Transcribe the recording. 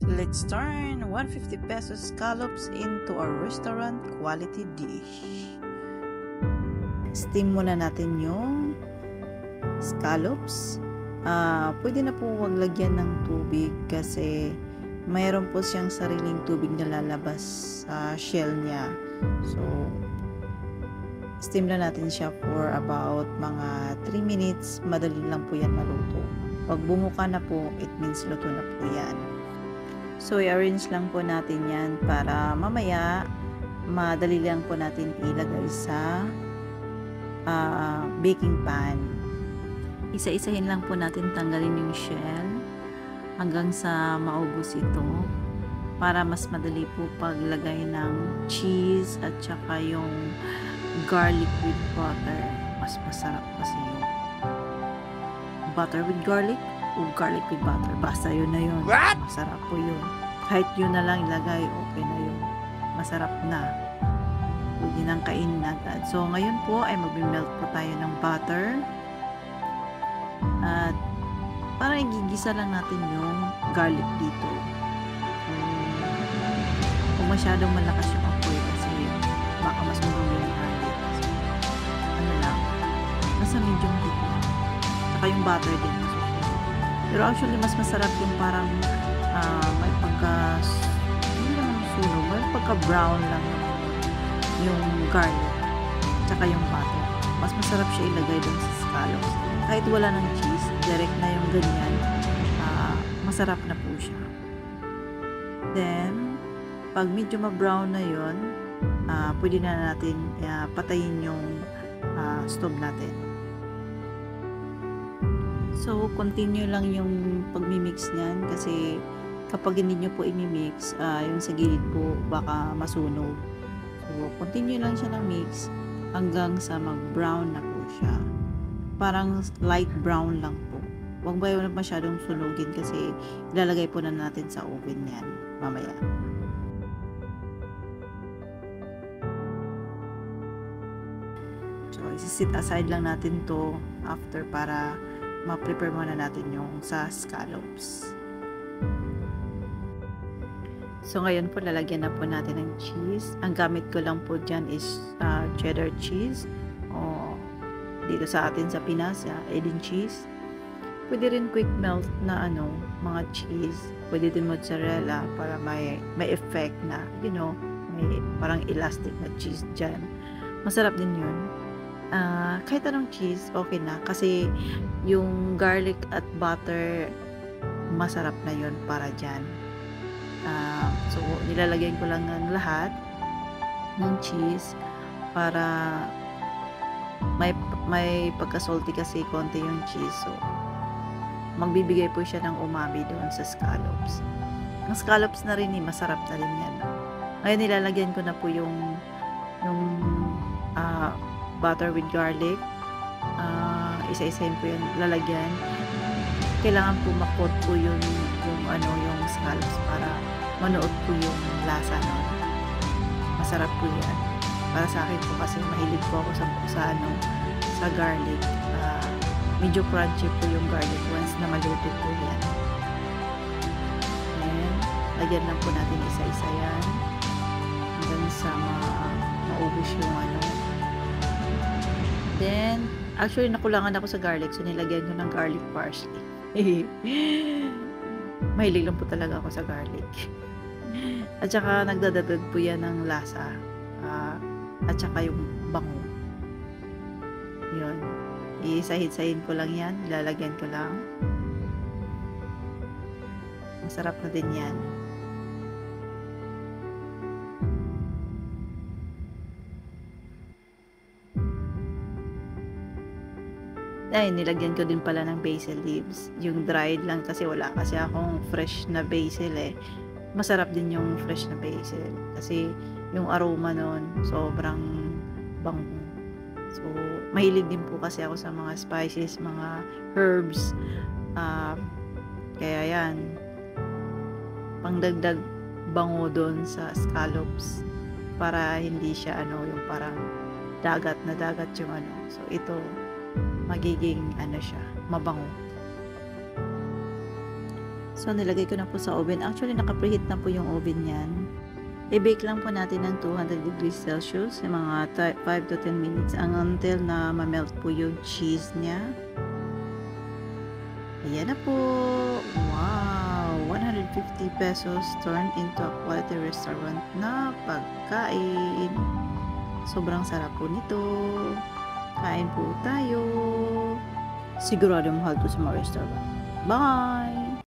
Let's turn 150 pesos scallops into a restaurant quality dish. Steam muna natin yung scallops. Pwede na po wag lagyan ng tubig kasi mayroon po siyang sariling tubig na lalabas sa shell niya. So, steam na natin siya for about mga 3 minutes. Madali lang po yan maluto. Pag bumuka na po, it means luto na po yan. So, i-arrange lang po natin yan para mamaya madali lang po natin ilagay sa baking pan. Isa-isahin lang po natin tanggalin yung shell hanggang sa maubos ito para mas madali po paglagay ng cheese at saka yung garlic with butter. Mas masarap kasi yung butter with garlic o garlic with butter. Basta yun na yun. What? Masarap po yun. Kahit yun na lang ilagay, okay na yun. Masarap na. Pwede nang kainin agad. So, ngayon po ay mag-melt po tayo ng butter. At parang igigisa lang natin yung garlic dito. Kung masyadong malakas yung apoy kasi baka mas marumi yung garlic. So, ano lang. Nasa medium heat lang. Saka yung butter din. Pero actually, mas masarap yung parang may sunog, may pagka-brown lang yung garlic, tsaka yung butter. Mas masarap siya ilagay doon sa scallops. Kahit wala ng cheese, direct na yung ganyan, masarap na po siya. Then, pag medyo ma-brown na yun, pwede na natin patayin yung stove natin. So, continue lang yung pagmimix niyan kasi kapag hindi nyo po imimix, yung sa gilid po baka masunog. So, continue lang siya ng mix hanggang sa mag-brown na po siya. Parang light brown lang po. Huwag ba yun masyadong sunugin kasi ilalagay po na natin sa oven yan mamaya. So, isi-sit aside lang natin to after para ma-prepare muna natin yung sa scallops. So, ngayon po, lalagyan na po natin ng cheese. Ang gamit ko lang po dyan is cheddar cheese. O, dito sa atin sa Pinas, Edin cheese. Pwede rin quick melt na mga cheese. Pwede din mozzarella para may effect na, may parang elastic na cheese dyan. Masarap din yun. Kahit anong cheese, okay na. Kasi yung garlic at butter, masarap na yun para dyan. So, nilalagyan ko lang ng lahat ng cheese para may pagka-salty kasi konti yung cheese. So, magbibigay po siya ng umami doon sa scallops. Ang scallops na rin, masarap na rin yan. Ngayon, nilalagyan ko na po yung butter with garlic. Isa-isahin po yun lalagyan. Kailangan po makot po yung scallops para manuot po yung lasa nun. Masarap po yan. Para sa akin po kasi mahilig po ako sa garlic. Medyo crunchy po yung garlic once na maluto po yan. And lagyan lang po natin isa-isa yan hanggang sa maubos yung Then, actually nakulangan ako sa garlic so nilagyan ko ng garlic parsley. Mahilig lang po talaga ako sa garlic. At saka nagdadagdag po yan ng lasa. At saka yung bango. Yun. Isahid-sahid ko lang yan. Ilalagyan ko lang. Masarap na din yan. Ay, nilagyan ko din pala ng basil leaves. Yung dried lang kasi wala kasi akong fresh na basil Masarap din yung fresh na basil. Kasi yung aroma nun, sobrang bango. So, mahilig din po kasi ako sa mga spices, mga herbs. Kaya yan, pangdagdag bango doon sa scallops para hindi siya yung parang dagat na dagat yung So, ito, magiging siya, mabango. So, nilagay ko na po sa oven. Actually, naka-preheat na po yung oven yan. I-bake lang po natin ng 200 degrees Celsius yung mga 5 to 10 minutes until na ma-melt po yung cheese niya. Ayan na po. Wow! 150 pesos turned into a quality restaurant na pagkain. Sobrang sarap po nito. Kain po tayo. Sigurado mahal to sa mga restaurant. Bye!